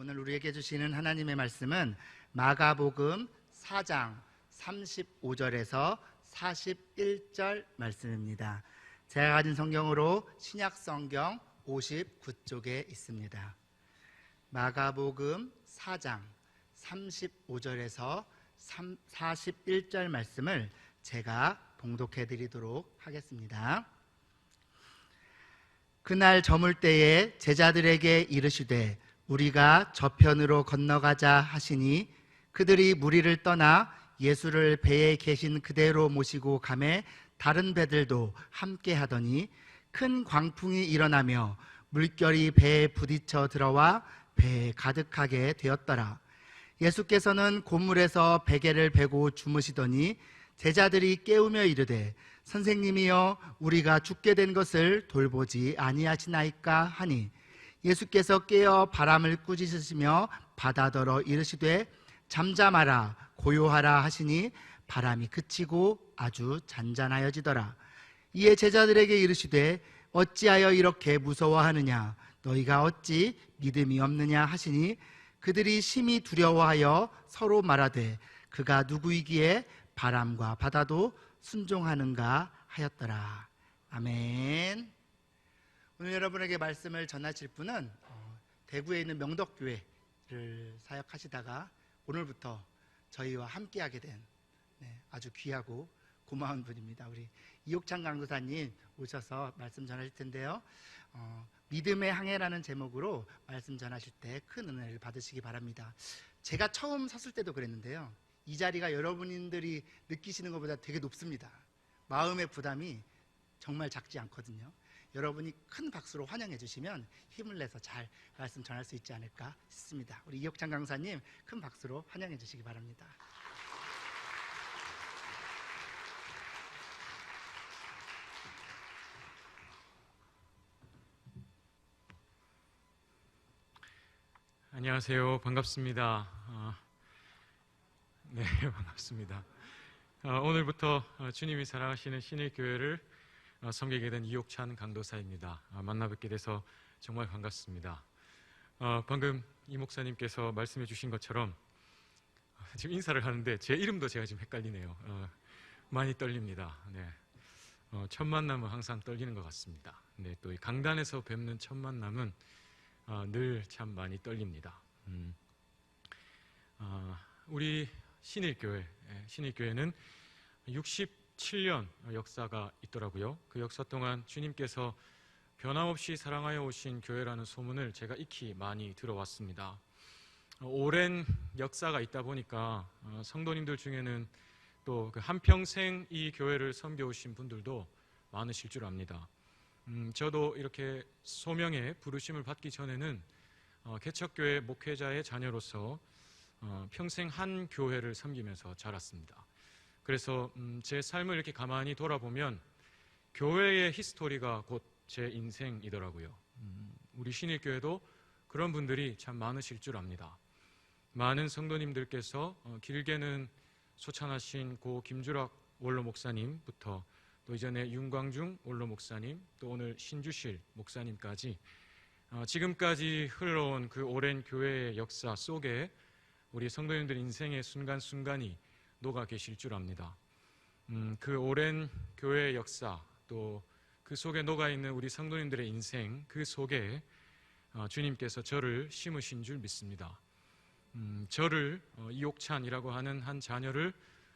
오늘 우리에게 주시는 하나님의 말씀은 마가복음 4장 35절에서 41절 말씀입니다. 제가 가진 성경으로 신약성경 59쪽에 있습니다. 마가복음 4장 35절에서 41절 말씀을 제가 봉독해 드리도록 하겠습니다. 그날 저물 때에 제자들에게 이르시되 우리가 저편으로 건너가자 하시니 그들이 무리를 떠나 예수를 배에 계신 그대로 모시고 가매 다른 배들도 함께 하더니 큰 광풍이 일어나며 물결이 배에 부딪혀 들어와 배에 가득하게 되었더라. 예수께서는 곧물에서 베개를 베고 주무시더니 제자들이 깨우며 이르되 선생님이여 우리가 죽게 된 것을 돌보지 아니하시나이까 하니 예수께서 깨어 바람을 꾸짖으시며 바다더러 이르시되 잠잠하라 고요하라 하시니 바람이 그치고 아주 잔잔하여지더라. 이에 제자들에게 이르시되 어찌하여 이렇게 무서워하느냐 너희가 어찌 믿음이 없느냐 하시니 그들이 심히 두려워하여 서로 말하되 그가 누구이기에 바람과 바다도 순종하는가 하였더라. 아멘. 오늘 여러분에게 말씀을 전하실 분은 대구에 있는 명덕교회를 사역하시다가 오늘부터 저희와 함께하게 된 아주 귀하고 고마운 분입니다. 우리 이옥찬 강도사님 오셔서 말씀 전하실 텐데요. 믿음의 항해라는 제목으로 말씀 전하실 때 큰 은혜를 받으시기 바랍니다. 제가 처음 섰을 때도 그랬는데요. 이 자리가 여러분들이 느끼시는 것보다 되게 높습니다. 마음의 부담이 정말 작지 않거든요. 여러분이 큰 박수로 환영해 주시면 힘을 내서 잘 말씀 전할 수 있지 않을까 싶습니다. 우리 이옥찬 강사님 큰 박수로 환영해 주시기 바랍니다. 안녕하세요. 반갑습니다. 네, 반갑습니다. 오늘부터 주님이 사랑하시는 신일교회를 섬기게 된 이옥찬 강도사입니다. 만나 뵙게 돼서 정말 반갑습니다. 방금 이 목사님께서 말씀해 주신 것처럼 지금 인사를 하는데 제 이름도 제가 지금 헷갈리네요. 많이 떨립니다. 네. 첫 만남은 항상 떨리는 것 같습니다. 네, 또 이 강단에서 뵙는 첫 만남은 늘 참 많이 떨립니다. 우리 신일교회는 67년 역사가 있더라고요. 그 역사 동안 주님께서 변함없이 사랑하여 오신 교회라는 소문을 제가 익히 많이 들어왔습니다. 오랜 역사가 있다 보니까 성도님들 중에는 또 그 한평생 이 교회를 섬겨오신 분들도 많으실 줄 압니다. 저도 이렇게 소명의 부르심을 받기 전에는 개척교회 목회자의 자녀로서 평생 한 교회를 섬기면서 자랐습니다. 그래서 제 삶을 이렇게 가만히 돌아보면 교회의 히스토리가 곧 제 인생이더라고요. 우리 신일교회도 그런 분들이 참 많으실 줄 압니다. 많은 성도님들께서 길게는 소찬하신 고 김주락 원로 목사님부터 또 이전에 윤광중 원로 목사님, 또 오늘 신주실 목사님까지 지금까지 흘러온 그 오랜 교회의 역사 속에 우리 성도님들 인생의 순간순간이 녹아 계실 줄 압니다. 그 오랜 교회의 역사, 또 그 속에 녹아있는 우리 성도님들의 인생, 그 속에 주님께서 저를 심으신 줄 믿습니다. 저를 이옥찬이라고 하는 한 자녀를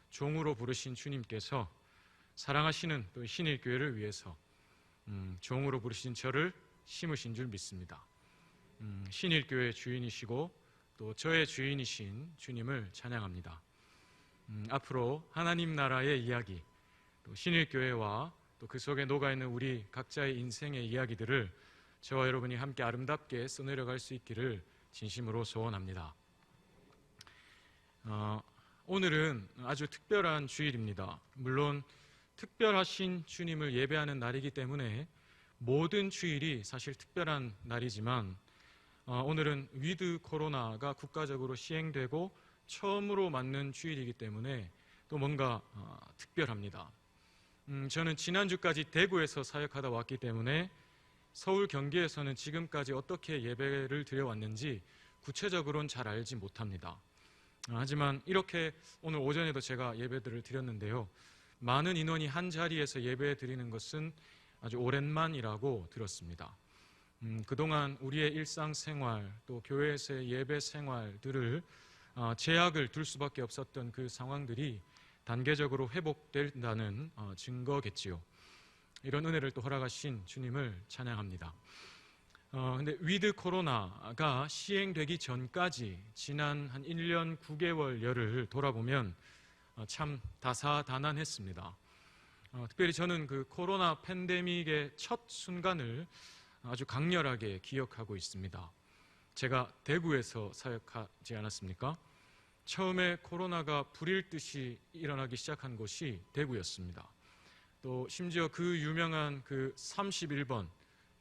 종으로 부르신 주님께서 사랑하시는 또 신일교회를 위해서 종으로 부르신 저를 심으신 줄 믿습니다. 신일교회 주인이시고 또 저의 주인이신 주님을 찬양합니다. 앞으로 하나님 나라의 이야기, 또 신일교회와 또 그 속에 녹아있는 우리 각자의 인생의 이야기들을 저와 여러분이 함께 아름답게 써내려갈 수 있기를 진심으로 소원합니다. 오늘은 아주 특별한 주일입니다. 물론 특별하신 주님을 예배하는 날이기 때문에 모든 주일이 사실 특별한 날이지만 오늘은 위드 코로나가 국가적으로 시행되고 처음으로 맞는 주일이기 때문에 또 뭔가 특별합니다. 저는 지난주까지 대구에서 사역하다 왔기 때문에 서울 경기에서는 지금까지 어떻게 예배를 드려왔는지 구체적으로는 잘 알지 못합니다. 하지만 이렇게 오늘 오전에도 제가 예배들을 드렸는데요. 많은 인원이 한 자리에서 예배 드리는 것은 아주 오랜만이라고 들었습니다. 그동안 우리의 일상생활 또 교회에서의 예배 생활들을 제약을 둘 수밖에 없었던 그 상황들이 단계적으로 회복된다는 증거겠지요. 이런 은혜를 또 허락하신 주님을 찬양합니다. 근데 위드 코로나가 시행되기 전까지 지난 한 1년 9개월여를 돌아보면 참 다사다난했습니다. 특별히 저는 그 코로나 팬데믹의 첫 순간을 아주 강렬하게 기억하고 있습니다. 제가 대구에서 사역하지 않았습니까? 처음에 코로나가 불일 듯이 일어나기 시작한 곳이 대구였습니다. 또 심지어 그 유명한 그 31번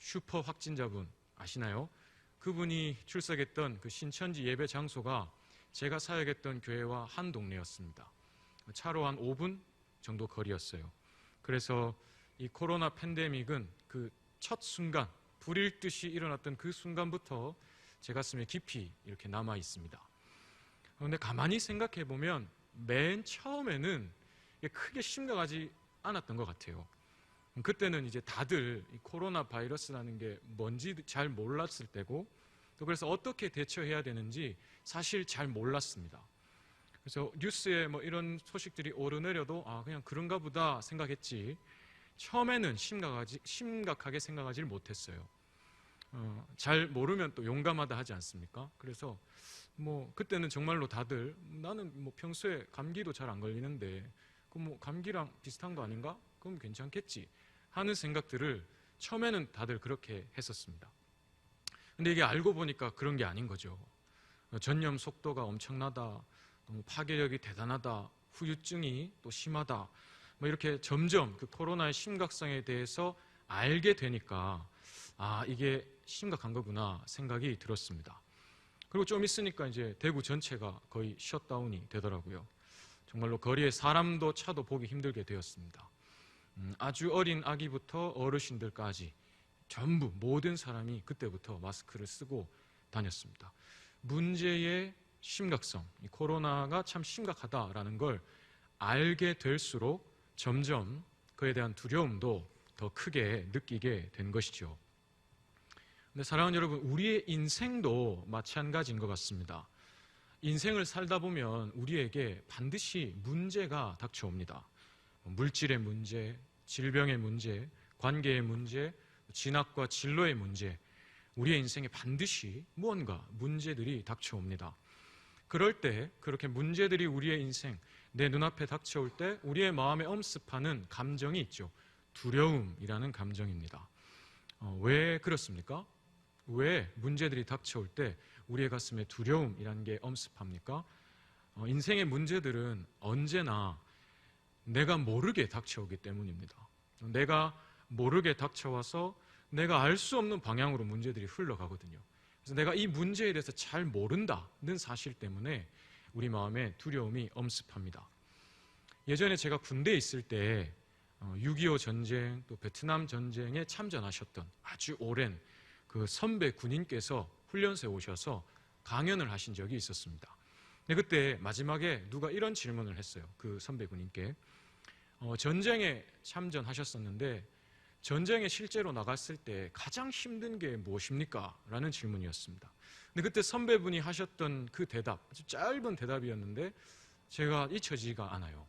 슈퍼 확진자분 아시나요? 그분이 출석했던 그 신천지 예배 장소가 제가 사역했던 교회와 한 동네였습니다. 차로 한 5분 정도 거리였어요. 그래서 이 코로나 팬데믹은 그 첫 순간, 불일 듯이 일어났던 그 순간부터 제 가슴에 깊이 이렇게 남아 있습니다. 그런데 가만히 생각해 보면 맨 처음에는 크게 심각하지 않았던 것 같아요. 그때는 이제 다들 이 코로나 바이러스라는 게 뭔지 잘 몰랐을 때고, 또 그래서 어떻게 대처해야 되는지 사실 잘 몰랐습니다. 그래서 뉴스에 뭐 이런 소식들이 오르내려도 그냥 그런가 보다 생각했지, 처음에는 심각하게 생각하지 못했어요. 잘 모르면 또 용감하다 하지 않습니까? 그래서 뭐 그때는 정말로 다들 나는 뭐 평소에 감기도 잘 안 걸리는데 그 뭐 감기랑 비슷한 거 아닌가? 그럼 괜찮겠지 하는 생각들을 처음에는 다들 그렇게 했었습니다. 근데 이게 알고 보니까 그런 게 아닌 거죠. 전염 속도가 엄청나다, 너무 파괴력이 대단하다, 후유증이 또 심하다, 뭐 이렇게 점점 그 코로나의 심각성에 대해서 알게 되니까 이게 심각한 거구나 생각이 들었습니다. 그리고 좀 있으니까 이제 대구 전체가 거의 셧다운이 되더라고요. 정말로 거리에 사람도 차도 보기 힘들게 되었습니다. 아주 어린 아기부터 어르신들까지 전부 모든 사람이 그때부터 마스크를 쓰고 다녔습니다. 문제의 심각성, 이 코로나가 참 심각하다라는 걸 알게 될수록 점점 그에 대한 두려움도 더 크게 느끼게 된 것이죠. 근데 사랑하는 여러분, 우리의 인생도 마찬가지인 것 같습니다. 인생을 살다 보면 우리에게 반드시 문제가 닥쳐옵니다. 물질의 문제, 질병의 문제, 관계의 문제, 진학과 진로의 문제, 우리의 인생에 반드시 무언가 문제들이 닥쳐옵니다. 그럴 때 그렇게 문제들이 우리의 인생, 내 눈앞에 닥쳐올 때 우리의 마음에 엄습하는 감정이 있죠. 두려움이라는 감정입니다. 왜 그렇습니까? 왜 문제들이 닥쳐올 때 우리의 가슴에 두려움이라는 게 엄습합니까? 인생의 문제들은 언제나 내가 모르게 닥쳐오기 때문입니다. 내가 모르게 닥쳐와서 내가 알 수 없는 방향으로 문제들이 흘러가거든요. 그래서 내가 이 문제에 대해서 잘 모른다는 사실 때문에 우리 마음에 두려움이 엄습합니다. 예전에 제가 군대에 있을 때 6.25 전쟁 또 베트남 전쟁에 참전하셨던 아주 오랜 그 선배 군인께서 훈련소에 오셔서 강연을 하신 적이 있었습니다. 근데 그때 마지막에 누가 이런 질문을 했어요. 그 선배 군인께 전쟁에 참전하셨었는데 전쟁에 실제로 나갔을 때 가장 힘든 게 무엇입니까? 라는 질문이었습니다. 근데 그때 선배분이 하셨던 그 대답, 아주 짧은 대답이었는데 제가 잊혀지지가 않아요.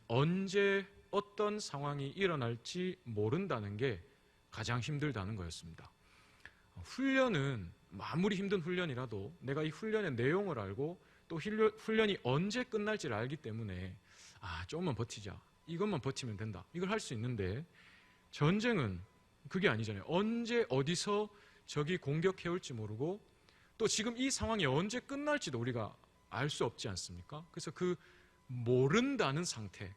언제 어떤 상황이 일어날지 모른다는 게 가장 힘들다는 거였습니다. 훈련은 아무리 힘든 훈련이라도 내가 이 훈련의 내용을 알고 또 훈련이 언제 끝날지를 알기 때문에 조금만 버티자, 이것만 버티면 된다, 이걸 할 수 있는데 전쟁은 그게 아니잖아요. 언제 어디서 적이 공격해올지 모르고 또 지금 이 상황이 언제 끝날지도 우리가 알 수 없지 않습니까? 그래서 그 모른다는 상태,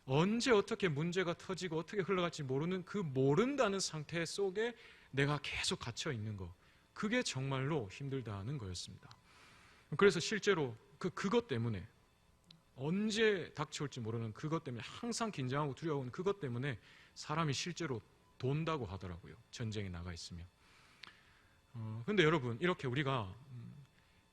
언제 어떻게 문제가 터지고 어떻게 흘러갈지 모르는 그 모른다는 상태 속에 내가 계속 갇혀 있는 거, 그게 정말로 힘들다는 거였습니다. 그래서 실제로 그것 때문에 언제 닥쳐올지 모르는 그것 때문에 항상 긴장하고 두려운 그것 때문에 사람이 실제로 돈다고 하더라고요. 전쟁에 나가 있으면. 근데 여러분, 이렇게 우리가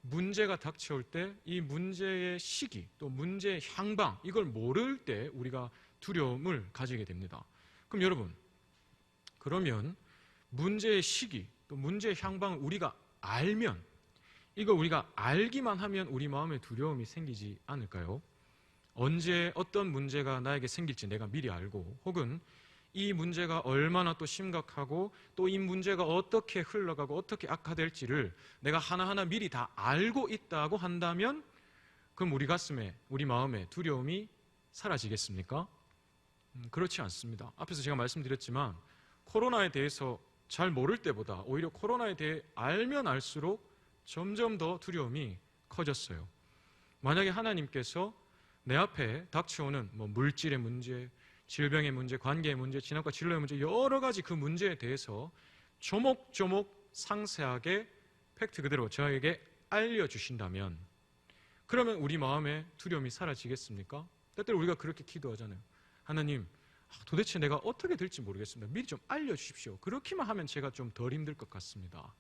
문제가 닥쳐올 때 이 문제의 시기, 또 문제의 향방, 이걸 모를 때 우리가 두려움을 가지게 됩니다. 그럼 여러분, 그러면 문제의 시기, 또 문제의 향방을 우리가 알면, 이거 우리가 알기만 하면 우리 마음에 두려움이 생기지 않을까요? 언제 어떤 문제가 나에게 생길지 내가 미리 알고, 혹은 이 문제가 얼마나 또 심각하고 또 이 문제가 어떻게 흘러가고 어떻게 악화될지를 내가 하나하나 미리 다 알고 있다고 한다면, 그럼 우리 가슴에, 우리 마음에 두려움이 사라지겠습니까? 그렇지 않습니다. 앞에서 제가 말씀드렸지만 코로나에 대해서 잘 모를 때보다 오히려 코로나에 대해 알면 알수록 점점 더 두려움이 커졌어요. 만약에 하나님께서 내 앞에 닥쳐오는 물질의 문제, 질병의 문제, 관계의 문제, 진압과 진로의 문제, 여러 가지 그 문제에 대해서 조목조목 상세하게 팩트 그대로 저에게 알려주신다면, 그러면 우리 마음에 두려움이 사라지겠습니까? 때때로 우리가 그렇게 기도하잖아요. 하나님, 도대체 내가 어떻게 될지 모르겠습니다. 미리 좀 알려주십시오. 그렇게만 하면 제가 좀 덜 힘들 것 같습니다.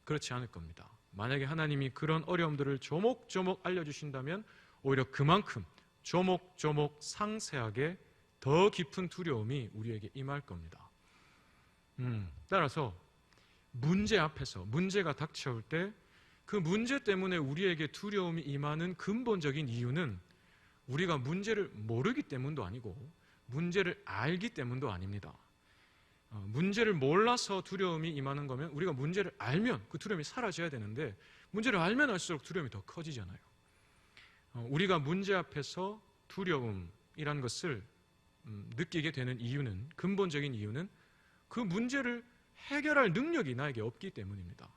그렇지 않을 겁니다. 만약에 하나님이 그런 어려움들을 조목조목 알려주신다면 오히려 그만큼 조목조목 상세하게 더 깊은 두려움이 우리에게 임할 겁니다. 따라서 문제 앞에서 문제가 닥쳐올 때 그 문제 때문에 우리에게 두려움이 임하는 근본적인 이유는 우리가 문제를 모르기 때문도 아니고 문제를 알기 때문도 아닙니다. 문제를 몰라서 두려움이 임하는 거면 우리가 문제를 알면 그 두려움이 사라져야 되는데, 문제를 알면 알수록 두려움이 더 커지잖아요. 우리가 문제 앞에서 두려움이란 것을 느끼게 되는 이유는, 근본적인 이유는 그 문제를 해결할 능력이 나에게 없기 때문입니다.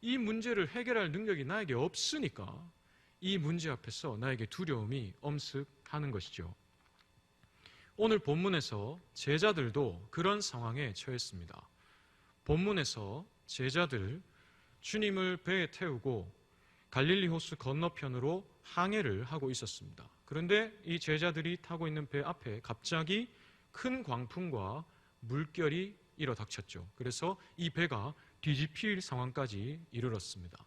이 문제를 해결할 능력이 나에게 없으니까 이 문제 앞에서 나에게 두려움이 엄습하는 것이죠. 오늘 본문에서 제자들도 그런 상황에 처했습니다. 본문에서 제자들, 주님을 배에 태우고 갈릴리 호수 건너편으로 항해를 하고 있었습니다. 그런데 이 제자들이 타고 있는 배 앞에 갑자기 큰 광풍과 물결이 일어 닥쳤죠. 그래서 이 배가 뒤집힐 상황까지 이르렀습니다.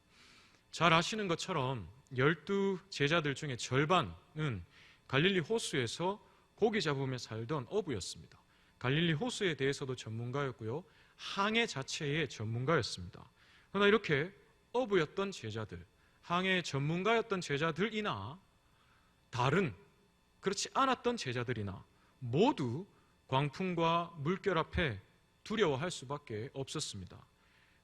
잘 아시는 것처럼 12 제자들 중에 절반은 갈릴리 호수에서 고기 잡으며 살던 어부였습니다. 갈릴리 호수에 대해서도 전문가였고요, 항해 자체의 전문가였습니다. 그러나 이렇게 어부였던 제자들, 항해 전문가였던 제자들이나 다른 그렇지 않았던 제자들이나 모두 광풍과 물결 앞에 두려워할 수밖에 없었습니다.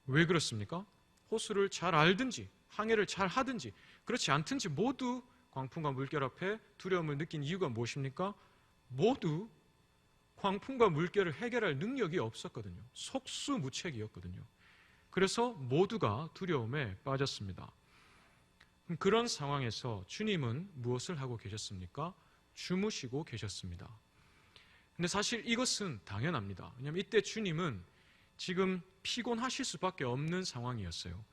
왜 그렇습니까? 호수를 잘 알든지 항해를 잘 하든지 그렇지 않든지 모두 광풍과 물결 앞에 두려움을 느낀 이유가 무엇입니까? 모두 광풍과 물결을 해결할 능력이 없었거든요. 속수무책이었거든요. 그래서 모두가 두려움에 빠졌습니다. 그런 상황에서 주님은 무엇을 하고 계셨습니까? 주무시고 계셨습니다. 근데 사실 이것은 당연합니다. 왜냐하면 이때 주님은 지금 피곤하실 수밖에 없는 상황이었어요.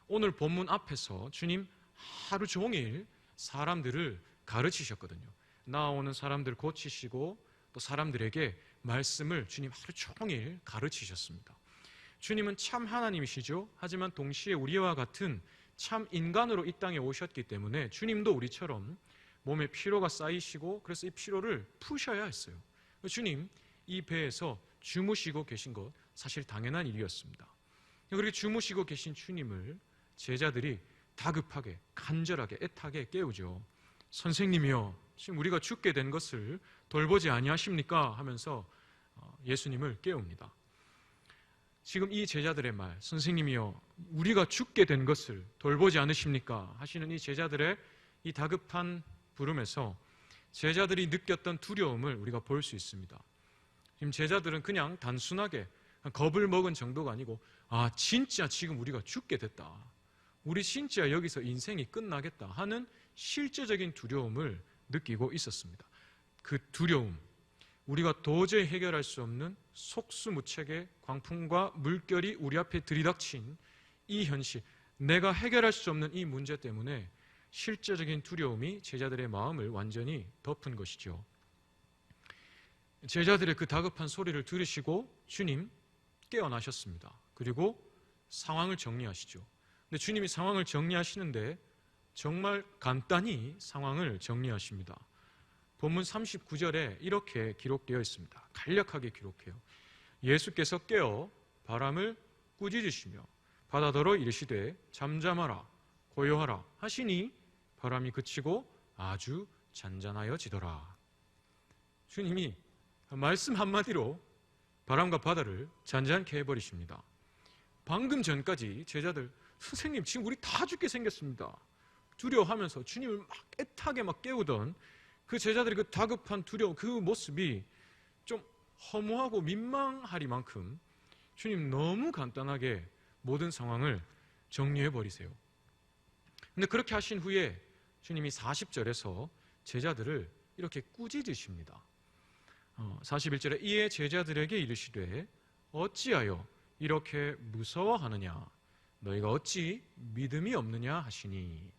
오늘 본문 앞에서 주님 하루 종일 사람들을 가르치셨거든요. 나오는 사람들 고치시고 또 사람들에게 말씀을 주님 하루 종일 가르치셨습니다. 주님은 참 하나님이시죠. 하지만 동시에 우리와 같은 참 인간으로 이 땅에 오셨기 때문에 주님도 우리처럼 몸에 피로가 쌓이시고 그래서 이 피로를 푸셔야 했어요. 주님 이 배에서 주무시고 계신 것 사실 당연한 일이었습니다. 그렇게 주무시고 계신 주님을 제자들이 다급하게 간절하게 애타게 깨우죠. 선생님이여, 지금 우리가 죽게 된 것을 돌보지 아니하십니까? 하면서 예수님을 깨웁니다. 지금 이 제자들의 말, 선생님이여 우리가 죽게 된 것을 돌보지 않으십니까? 하시는 이 제자들의 이 다급한 부름에서 제자들이 느꼈던 두려움을 우리가 볼 수 있습니다. 지금 제자들은 그냥 단순하게 겁을 먹은 정도가 아니고 진짜 지금 우리가 죽게 됐다, 우리 진짜 여기서 인생이 끝나겠다 하는 실제적인 두려움을 느끼고 있었습니다. 그 두려움, 우리가 도저히 해결할 수 없는 속수무책의 광풍과 물결이 우리 앞에 들이닥친 이 현실, 내가 해결할 수 없는 이 문제 때문에 실제적인 두려움이 제자들의 마음을 완전히 덮은 것이죠. 제자들의 그 다급한 소리를 들으시고 주님 깨어나셨습니다. 그리고 상황을 정리하시죠. 근데 주님이 상황을 정리하시는데 정말 간단히 상황을 정리하십니다. 본문 39절에 이렇게 기록되어 있습니다. 간략하게 기록해요. 예수께서 깨어 바람을 꾸짖으시며 바다더러 이르시되 잠잠하라 고요하라 하시니 바람이 그치고 아주 잔잔하여지더라. 주님이 말씀 한마디로 바람과 바다를 잔잔케 해버리십니다. 방금 전까지 제자들, 선생님 지금 우리 다 죽게 생겼습니다, 두려워하면서 주님을 막 애타게 막 깨우던 그 제자들의 그 다급한 두려움, 그 모습이 좀 허무하고 민망하리만큼 주님 너무 간단하게 모든 상황을 정리해 버리세요. 근데 그렇게 하신 후에 주님이 40절에서 제자들을 이렇게 꾸짖으십니다. 41절에 이에 제자들에게 이르시되 어찌하여 이렇게 무서워하느냐 너희가 어찌 믿음이 없느냐 하시니.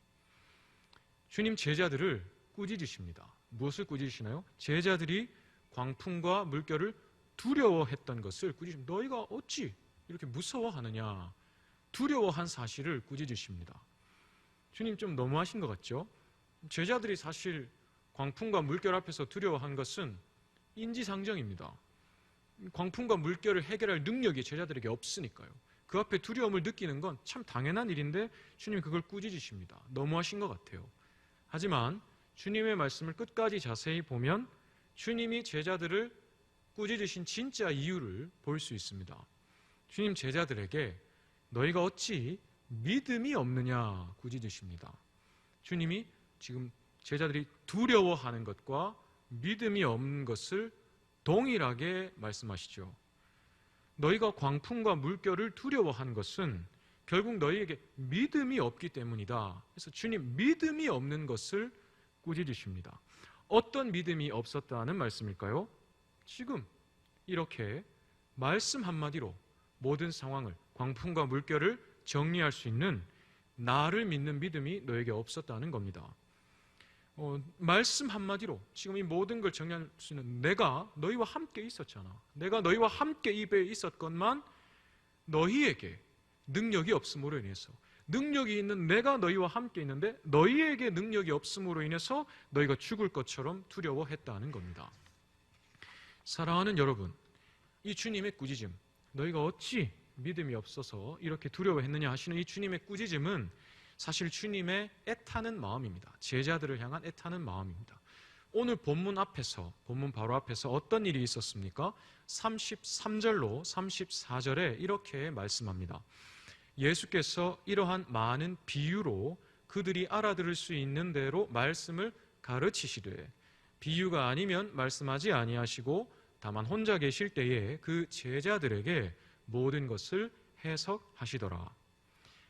주님 제자들을 꾸짖으십니다. 무엇을 꾸짖으시나요? 제자들이 광풍과 물결을 두려워했던 것을 꾸짖으십니다. 너희가 어찌 이렇게 무서워하느냐, 두려워한 사실을 꾸짖으십니다. 주님 좀 너무하신 것 같죠? 제자들이 사실 광풍과 물결 앞에서 두려워한 것은 인지상정입니다. 광풍과 물결을 해결할 능력이 제자들에게 없으니까요. 그 앞에 두려움을 느끼는 건 참 당연한 일인데 주님이 그걸 꾸짖으십니다. 너무하신 것 같아요. 하지만 주님의 말씀을 끝까지 자세히 보면 주님이 제자들을 꾸짖으신 진짜 이유를 볼 수 있습니다. 주님 제자들에게 너희가 어찌 믿음이 없느냐 꾸짖으십니다. 주님이 지금 제자들이 두려워하는 것과 믿음이 없는 것을 동일하게 말씀하시죠. 너희가 광풍과 물결을 두려워한 것은 결국 너희에게 믿음이 없기 때문이다. 그래서 주님 믿음이 없는 것을 꾸짖으십니다. 어떤 믿음이 없었다는 말씀일까요? 지금 이렇게 말씀 한마디로 모든 상황을, 광풍과 물결을 정리할 수 있는 나를 믿는 믿음이 너에게 없었다는 겁니다. 말씀 한마디로 지금 이 모든 걸 정리할 수 있는 내가 너희와 함께 있었잖아. 내가 너희와 함께 이 배에 있었건만 너희에게 능력이 없음으로 인해서, 능력이 있는 내가 너희와 함께 있는데 너희에게 능력이 없음으로 인해서 너희가 죽을 것처럼 두려워했다는 겁니다. 사랑하는 여러분, 이 주님의 꾸짖음, 너희가 어찌 믿음이 없어서 이렇게 두려워했느냐 하시는 이 주님의 꾸짖음은 사실 주님의 애타는 마음입니다. 제자들을 향한 애타는 마음입니다. 오늘 본문 앞에서, 본문 바로 앞에서 어떤 일이 있었습니까? 33절로 34절에 이렇게 말씀합니다. 예수께서 이러한 많은 비유로 그들이 알아들을 수 있는 대로 말씀을 가르치시되 비유가 아니면 말씀하지 아니하시고 다만 혼자 계실 때에 그 제자들에게 모든 것을 해석하시더라.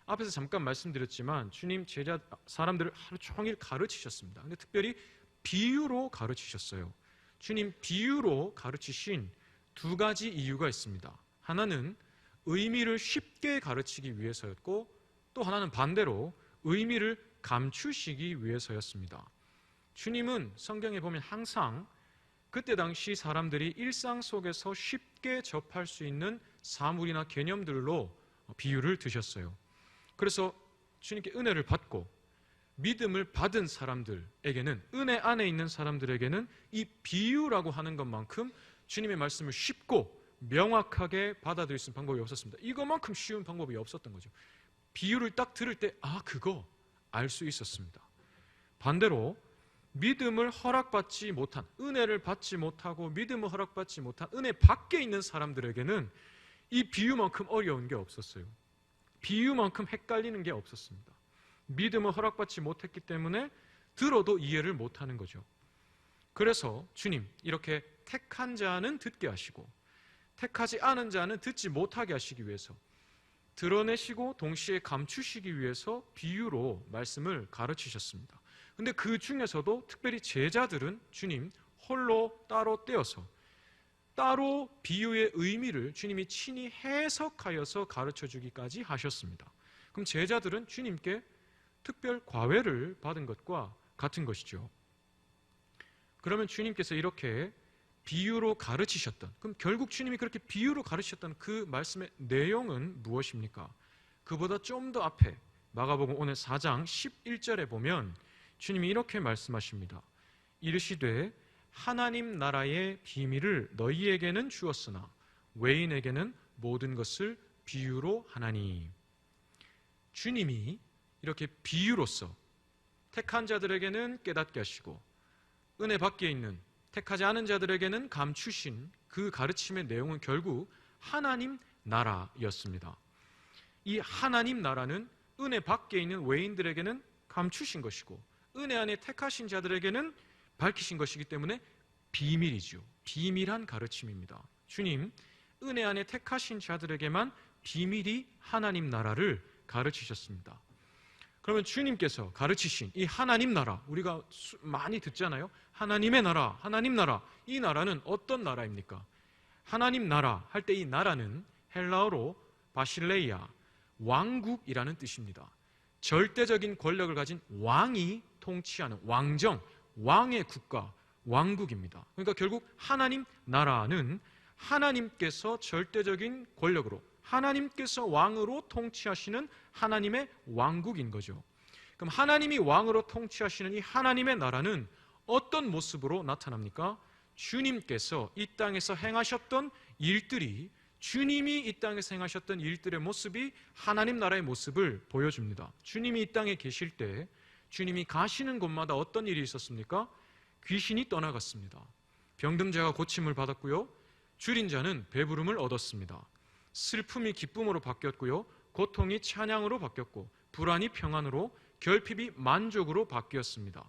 앞에서 잠깐 말씀드렸지만 주님 제자 사람들을 하루 종일 가르치셨습니다. 근데 특별히 비유로 가르치셨어요. 주님 비유로 가르치신 두 가지 이유가 있습니다. 하나는 의미를 쉽게 가르치기 위해서였고 또 하나는 반대로 의미를 감추시기 위해서였습니다. 주님은 성경에 보면 항상 그때 당시 사람들이 일상 속에서 쉽게 접할 수 있는 사물이나 개념들로 비유를 드셨어요. 그래서 주님께 은혜를 받고 믿음을 받은 사람들에게는, 은혜 안에 있는 사람들에게는 이 비유라고 하는 것만큼 주님의 말씀을 쉽고 명확하게 받아들일 수 있는 방법이 없었습니다. 이것만큼 쉬운 방법이 없었던 거죠. 비유를 딱 들을 때 그거 알 수 있었습니다. 반대로 믿음을 허락받지 못한, 은혜를 받지 못하고 믿음을 허락받지 못한 은혜 밖에 있는 사람들에게는 이 비유만큼 어려운 게 없었어요. 비유만큼 헷갈리는 게 없었습니다. 믿음을 허락받지 못했기 때문에 들어도 이해를 못하는 거죠. 그래서 주님 이렇게 택한 자는 듣게 하시고 택하지 않은 자는 듣지 못하게 하시기 위해서, 드러내시고 동시에 감추시기 위해서 비유로 말씀을 가르치셨습니다. 근데 그 중에서도 특별히 제자들은 주님 홀로 따로 떼어서 따로 비유의 의미를 주님이 친히 해석하여서 가르쳐주기까지 하셨습니다. 그럼 제자들은 주님께 특별 과외를 받은 것과 같은 것이죠. 그러면 주님께서 이렇게 비유로 가르치셨던, 그럼 결국 주님이 그렇게 비유로 가르치셨던 그 말씀의 내용은 무엇입니까? 그보다 좀 더 앞에 마가복음 오늘 4장 11절에 보면 주님이 이렇게 말씀하십니다. 이르시되 하나님 나라의 비밀을 너희에게는 주었으나 외인에게는 모든 것을 비유로 하나니. 주님이 이렇게 비유로서 택한 자들에게는 깨닫게 하시고 은혜 밖에 있는 택하지 않은 자들에게는 감추신 그 가르침의 내용은 결국 하나님 나라였습니다. 이 하나님 나라는 은혜 밖에 있는 외인들에게는 감추신 것이고 은혜 안에 택하신 자들에게는 밝히신 것이기 때문에 비밀이죠. 비밀한 가르침입니다. 주님, 은혜 안에 택하신 자들에게만 비밀이 하나님 나라를 가르치셨습니다. 그러면 주님께서 가르치신 이 하나님 나라, 우리가 많이 듣잖아요. 하나님의 나라, 하나님 나라. 이 나라는 어떤 나라입니까? 하나님 나라 할 때 이 나라는 헬라어로 바실레이아, 왕국이라는 뜻입니다. 절대적인 권력을 가진 왕이 통치하는 왕정, 왕의 국가, 왕국입니다. 그러니까 결국 하나님 나라는 하나님께서 절대적인 권력으로 하나님께서 왕으로 통치하시는 하나님의 왕국인 거죠. 그럼 하나님이 왕으로 통치하시는 이 하나님의 나라는 어떤 모습으로 나타납니까? 주님께서 이 땅에서 행하셨던 일들이, 주님이 이 땅에서 행하셨던 일들의 모습이 하나님 나라의 모습을 보여줍니다. 주님이 이 땅에 계실 때 주님이 가시는 곳마다 어떤 일이 있었습니까? 귀신이 떠나갔습니다. 병든 자가 고침을 받았고요, 줄인 자는 배부름을 얻었습니다. 슬픔이 기쁨으로 바뀌었고요, 고통이 찬양으로 바뀌었고, 불안이 평안으로, 결핍이 만족으로 바뀌었습니다.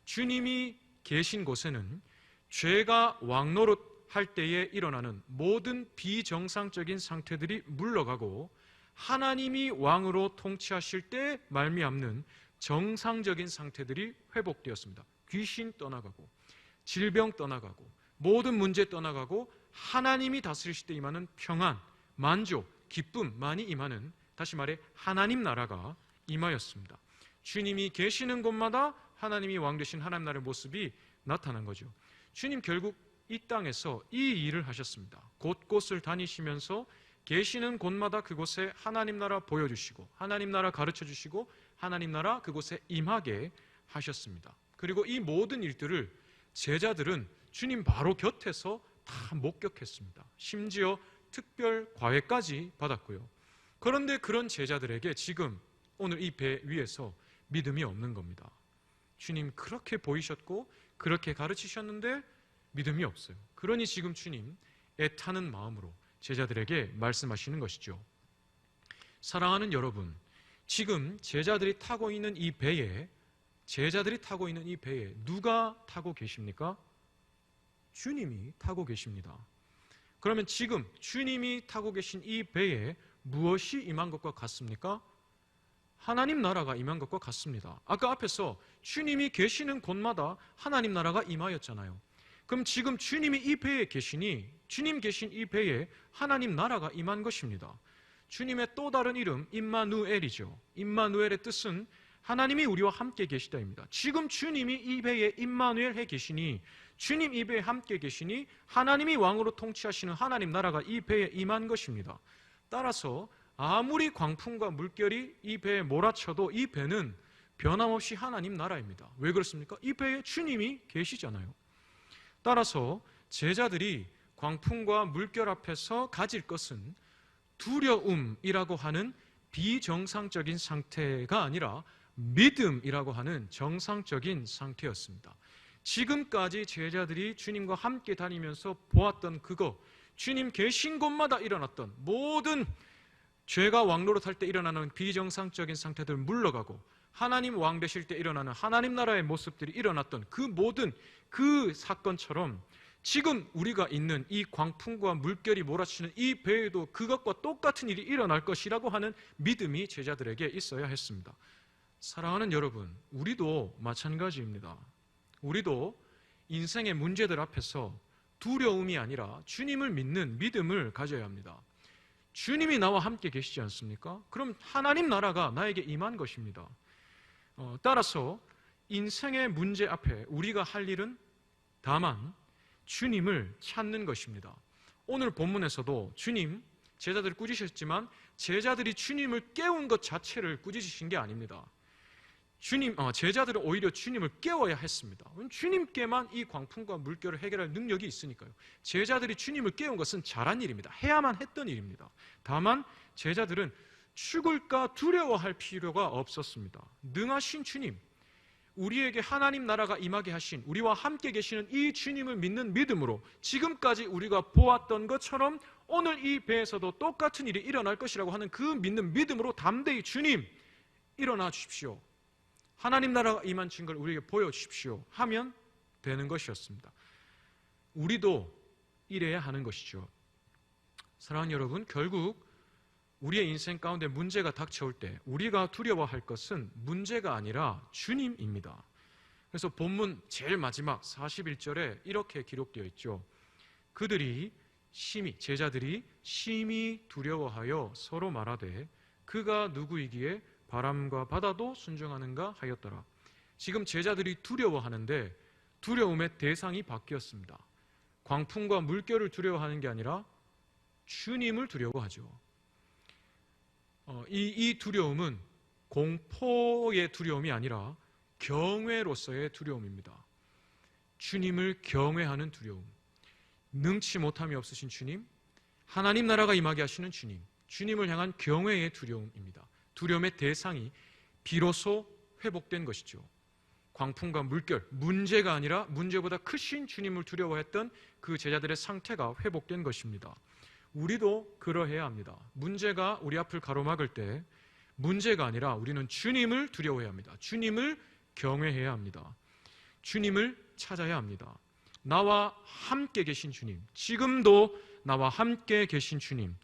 주님이 계신 곳에는 죄가 왕노릇할 때에 일어나는 모든 비정상적인 상태들이 물러가고 하나님이 왕으로 통치하실 때 말미암는 정상적인 상태들이 회복되었습니다. 귀신 떠나가고 질병 떠나가고 모든 문제 떠나가고 하나님이 다스리실 때 임하는 평안, 만족, 기쁨만이 임하는, 다시 말해 하나님 나라가 임하였습니다. 주님이 계시는 곳마다 하나님이 왕 되신 하나님 나라의 모습이 나타난 거죠. 주님 결국 이 땅에서 이 일을 하셨습니다. 곳곳을 다니시면서 계시는 곳마다 그곳에 하나님 나라 보여주시고 하나님 나라 가르쳐주시고 하나님 나라 그곳에 임하게 하셨습니다. 그리고 이 모든 일들을 제자들은 주님 바로 곁에서 다 목격했습니다. 심지어 특별 과외까지 받았고요. 그런데 그런 제자들에게 지금 오늘 이 배 위에서 믿음이 없는 겁니다. 주님 그렇게 보이셨고 그렇게 가르치셨는데 믿음이 없어요. 그러니 지금 주님 애타는 마음으로 제자들에게 말씀하시는 것이죠. 사랑하는 여러분, 지금 제자들이 타고 있는 이 배에 누가 타고 계십니까? 주님이 타고 계십니다. 그러면 지금 주님이 타고 계신 이 배에 무엇이 임한 것과 같습니까? 하나님 나라가 임한 것과 같습니다. 아까 앞에서 주님이 계시는 곳마다 하나님 나라가 임하였잖아요. 그럼 지금 주님이 이 배에 계시니 주님 계신 이 배에 하나님 나라가 임한 것입니다. 주님의 또 다른 이름 임마누엘이죠. 임마누엘의 뜻은 하나님이 우리와 함께 계시다입니다. 지금 주님이 이 배에 임마누엘 해 계시니, 주님 이 배에 함께 계시니 하나님이 왕으로 통치하시는 하나님 나라가 이 배에 임한 것입니다. 따라서 아무리 광풍과 물결이 이 배에 몰아쳐도 이 배는 변함없이 하나님 나라입니다. 왜 그렇습니까? 이 배에 주님이 계시잖아요. 따라서 제자들이 광풍과 물결 앞에서 가질 것은 두려움이라고 하는 비정상적인 상태가 아니라 믿음이라고 하는 정상적인 상태였습니다. 지금까지 제자들이 주님과 함께 다니면서 보았던 그거, 주님 계신 곳마다 일어났던 모든 죄가 왕노릇할 때 일어나는 비정상적인 상태들 물러가고 하나님 왕 되실 때 일어나는 하나님 나라의 모습들이 일어났던 그 모든 그 사건처럼 지금 우리가 있는 이 광풍과 물결이 몰아치는 이 배에도 그것과 똑같은 일이 일어날 것이라고 하는 믿음이 제자들에게 있어야 했습니다. 사랑하는 여러분, 우리도 마찬가지입니다. 우리도 인생의 문제들 앞에서 두려움이 아니라 주님을 믿는 믿음을 가져야 합니다. 주님이 나와 함께 계시지 않습니까? 그럼 하나님 나라가 나에게 임한 것입니다. 따라서 인생의 문제 앞에 우리가 할 일은 다만 주님을 찾는 것입니다. 오늘 본문에서도 주님 제자들을 꾸짖으셨지만 제자들이 주님을 깨운 것 자체를 꾸짖으신 게 아닙니다. 제자들은 오히려 주님을 깨워야 했습니다. 주님께만 이 광풍과 물결을 해결할 능력이 있으니까요. 제자들이 주님을 깨운 것은 잘한 일입니다. 해야만 했던 일입니다. 다만 제자들은 죽을까 두려워할 필요가 없었습니다. 능하신 주님, 우리에게 하나님 나라가 임하게 하신, 우리와 함께 계시는 이 주님을 믿는 믿음으로 지금까지 우리가 보았던 것처럼 오늘 이 배에서도 똑같은 일이 일어날 것이라고 하는 그 믿는 믿음으로 담대히 주님 일어나 주십시오, 하나님 나라가 임한 증거를 우리에게 보여주십시오 하면 되는 것이었습니다. 우리도 이래야 하는 것이죠. 사랑하는 여러분, 결국 우리의 인생 가운데 문제가 닥쳐올 때 우리가 두려워할 것은 문제가 아니라 주님입니다. 그래서 본문 제일 마지막 41절에 이렇게 기록되어 있죠. 제자들이 심히 두려워하여 서로 말하되 그가 누구이기에 바람과 바다도 순종하는가 하였더라. 지금 제자들이 두려워하는데 두려움의 대상이 바뀌었습니다. 광풍과 물결을 두려워하는 게 아니라 주님을 두려워하죠. 이 두려움은 공포의 두려움이 아니라 경외로서의 두려움입니다. 주님을 경외하는 두려움, 능치 못함이 없으신 주님, 하나님 나라가 임하게 하시는 주님, 주님을 향한 경외의 두려움입니다. 두려움의 대상이 비로소 회복된 것이죠. 광풍과 물결, 문제가 아니라 문제보다 크신 주님을 두려워했던 그 제자들의 상태가 회복된 것입니다. 우리도 그러해야 합니다. 문제가 우리 앞을 가로막을 때 문제가 아니라 우리는 주님을 두려워해야 합니다. 주님을 경외해야 합니다. 주님을 찾아야 합니다. 나와 함께 계신 주님, 지금도 나와 함께 계신 주님,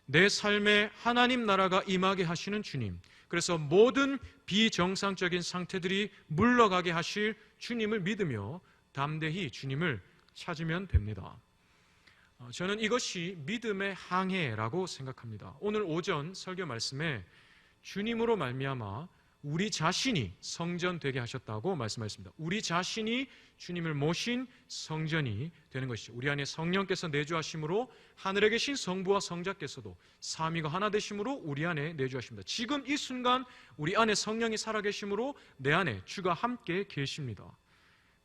내 삶에 하나님 나라가 임하게 하시는 주님, 그래서 모든 비정상적인 상태들이 물러가게 하실 주님을 믿으며 담대히 주님을 찾으면 됩니다. 저는 이것이 믿음의 항해라고 생각합니다. 오늘 오전 설교 말씀에 주님으로 말미암아 우리 자신이 성전 되게 하셨다고 말씀하셨습니다. 우리 자신이 주님을 모신 성전이 되는 것이죠. 우리 안에 성령께서 내주하심으로 하늘에 계신 성부와 성자께서도 삼위가 하나 되심으로 우리 안에 내주하십니다. 지금 이 순간 우리 안에 성령이 살아계심으로 내 안에 주가 함께 계십니다.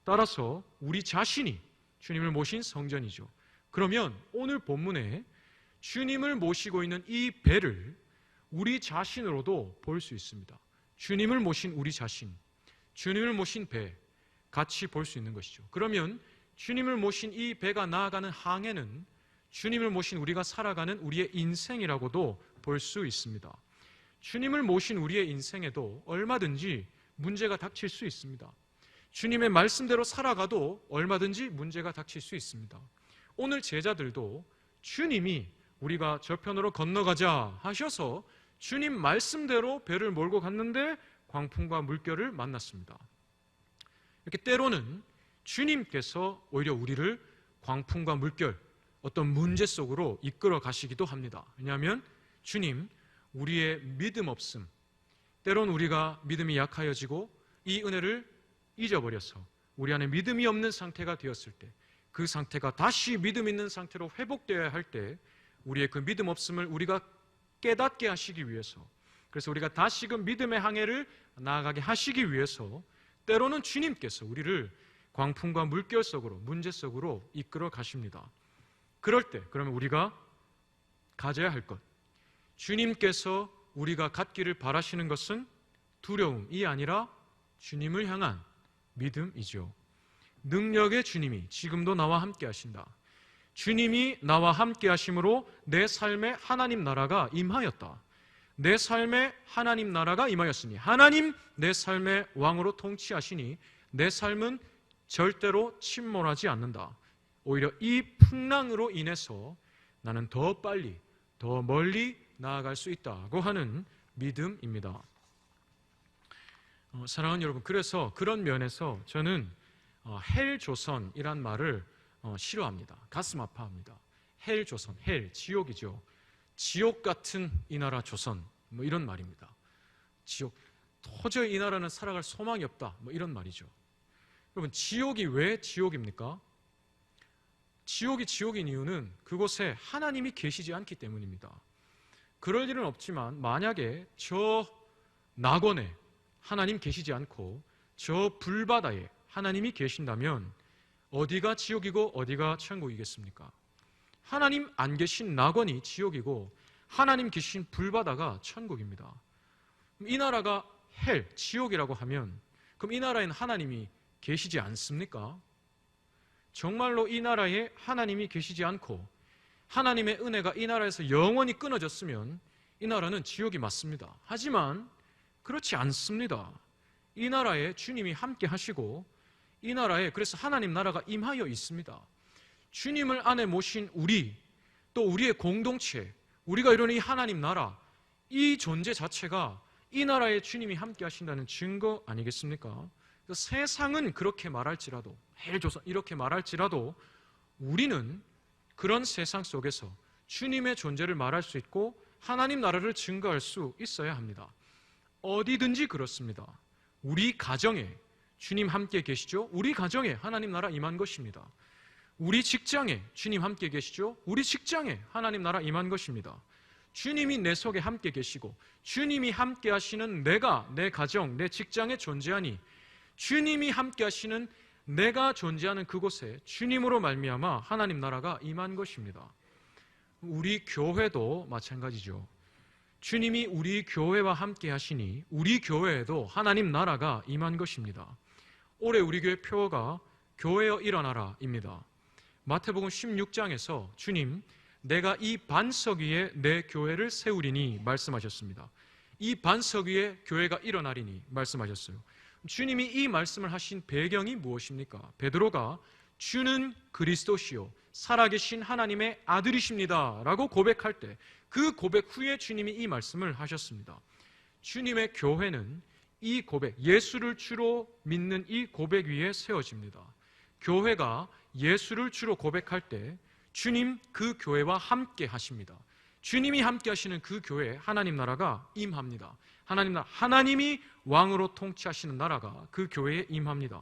따라서 우리 자신이 주님을 모신 성전이죠. 그러면 오늘 본문에 주님을 모시고 있는 이 배를 우리 자신으로도 볼 수 있습니다. 주님을 모신 우리 자신, 주님을 모신 배 같이 볼 수 있는 것이죠. 그러면 주님을 모신 이 배가 나아가는 항해는 주님을 모신 우리가 살아가는 우리의 인생이라고도 볼 수 있습니다. 주님을 모신 우리의 인생에도 얼마든지 문제가 닥칠 수 있습니다. 주님의 말씀대로 살아가도 얼마든지 문제가 닥칠 수 있습니다. 오늘 제자들도 주님이 우리가 저편으로 건너가자 하셔서 주님 말씀대로 배를 몰고 갔는데 광풍과 물결을 만났습니다. 이렇게 때로는 주님께서 오히려 우리를 광풍과 물결, 어떤 문제 속으로 이끌어 가시기도 합니다. 왜냐하면 주님, 우리의 믿음 없음, 때로는 우리가 믿음이 약하여지고 이 은혜를 잊어버려서 우리 안에 믿음이 없는 상태가 되었을 때, 그 상태가 다시 믿음 있는 상태로 회복되어야 할 때 우리의 그 믿음 없음을 우리가 깨닫게 하시기 위해서, 그래서 우리가 다시금 믿음의 항해를 나아가게 하시기 위해서 때로는 주님께서 우리를 광풍과 물결 속으로, 문제 속으로 이끌어 가십니다. 그럴 때 그러면 우리가 가져야 할 것, 주님께서 우리가 갖기를 바라시는 것은 두려움이 아니라 주님을 향한 믿음이죠. 능력의 주님이 지금도 나와 함께 하신다. 주님이 나와 함께 하심으로 내 삶에 하나님 나라가 임하였다. 내 삶에 하나님 나라가 임하였으니 하나님 내 삶의 왕으로 통치하시니 내 삶은 절대로 침몰하지 않는다. 오히려 이 풍랑으로 인해서 나는 더 빨리, 더 멀리 나아갈 수 있다고 하는 믿음입니다. 사랑하는 여러분, 그래서 그런 면에서 저는 헬조선이란 말을 싫어합니다. 가슴 아파합니다. 헬조선, 헬, 지옥이죠. 지옥 같은 이 나라 조선, 뭐 이런 말입니다. 지옥, 도저히 이 나라는 살아갈 소망이 없다, 뭐 이런 말이죠. 여러분, 지옥이 왜 지옥입니까? 지옥이 지옥인 이유는 그곳에 하나님이 계시지 않기 때문입니다. 그럴 일은 없지만 만약에 저 낙원에 하나님 계시지 않고 저 불바다에 하나님이 계신다면 어디가 지옥이고 어디가 천국이겠습니까? 하나님 안 계신 낙원이 지옥이고 하나님 계신 불바다가 천국입니다. 이 나라가 헬, 지옥이라고 하면 그럼 이 나라에는 하나님이 계시지 않습니까? 정말로 이 나라에 하나님이 계시지 않고 하나님의 은혜가 이 나라에서 영원히 끊어졌으면 이 나라는 지옥이 맞습니다. 하지만 그렇지 않습니다. 이 나라에 주님이 함께 하시고 이 나라에 그래서 하나님 나라가 임하여 있습니다. 주님을 안에 모신 우리, 또 우리의 공동체, 우리가 이루는 이 하나님 나라, 이 존재 자체가 이 나라에 주님이 함께 하신다는 증거 아니겠습니까? 세상은 그렇게 말할지라도, 헬조선 이렇게 말할지라도 우리는 그런 세상 속에서 주님의 존재를 말할 수 있고 하나님 나라를 증거할 수 있어야 합니다. 어디든지 그렇습니다. 우리 가정에 주님 함께 계시죠? 우리 가정에 하나님 나라 임한 것입니다. 우리 직장에 주님 함께 계시죠? 우리 직장에 하나님 나라 임한 것입니다. 주님이 내 속에 함께 계시고 주님이 함께 하시는 내가, 내 가정, 내 직장에 존재하니 주님이 함께 하시는 내가 존재하는 그곳에 주님으로 말미암아 하나님 나라가 임한 것입니다. 우리 교회도 마찬가지죠. 주님이 우리 교회와 함께 하시니 우리 교회에도 하나님 나라가 임한 것입니다. 올해 우리 교회 표어가 교회여 일어나라입니다. 마태복음 16장에서 주님, 내가 이 반석 위에 내 교회를 세우리니 말씀하셨습니다. 이 반석 위에 교회가 일어나리니 말씀하셨어요. 주님이 이 말씀을 하신 배경이 무엇입니까? 베드로가 주는 그리스도시요 살아계신 하나님의 아들이십니다 라고 고백할 때 그 고백 후에 주님이 이 말씀을 하셨습니다. 주님의 교회는 이 고백, 예수를 주로 믿는 이 고백 위에 세워집니다. 교회가 예수를 주로 고백할 때 주님 그 교회와 함께 하십니다. 주님이 함께 하시는 그 교회에 하나님 나라가 임합니다. 하나님 나라, 하나님이 왕으로 통치하시는 나라가 그 교회에 임합니다.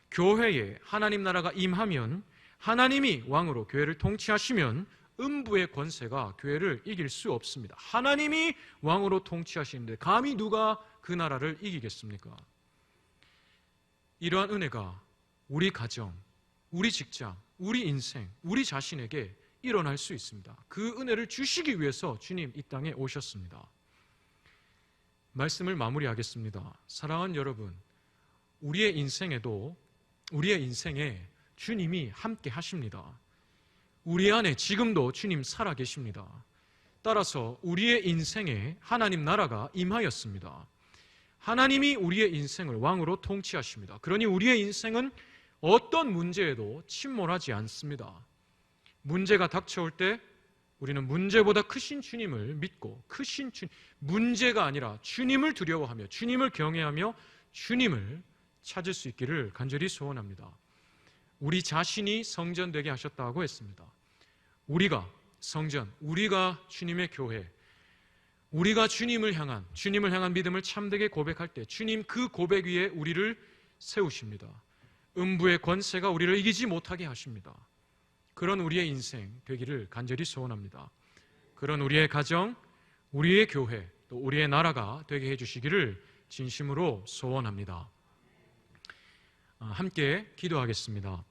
교회에 하나님 나라가 임하면 하나님이 왕으로 교회를 통치하시면 음부의 권세가 교회를 이길 수 없습니다. 하나님이 왕으로 통치하시는데 감히 누가 그 나라를 이기겠습니까? 이러한 은혜가 우리 가정, 우리 직장, 우리 인생, 우리 자신에게 일어날 수 있습니다. 그 은혜를 주시기 위해서 주님 이 땅에 오셨습니다. 말씀을 마무리하겠습니다. 사랑하는 여러분, 우리의 인생에 주님이 함께 하십니다. 우리 안에 지금도 주님 살아계십니다. 따라서 우리의 인생에 하나님 나라가 임하였습니다. 하나님이 우리의 인생을 왕으로 통치하십니다. 그러니 우리의 인생은 어떤 문제에도 침몰하지 않습니다. 문제가 닥쳐올 때 우리는 문제보다 크신 주님을 믿고 문제가 아니라 주님을 두려워하며 주님을 경외하며 주님을 찾을 수 있기를 간절히 소원합니다. 우리 자신이 성전 되게 하셨다고 했습니다. 우리가 성전, 우리가 주님의 교회, 우리가 주님을 향한 믿음을 참되게 고백할 때 주님 그 고백 위에 우리를 세우십니다. 음부의 권세가 우리를 이기지 못하게 하십니다. 그런 우리의 인생 되기를 간절히 소원합니다. 그런 우리의 가정, 우리의 교회, 또 우리의 나라가 되게 해주시기를 진심으로 소원합니다. 함께 기도하겠습니다.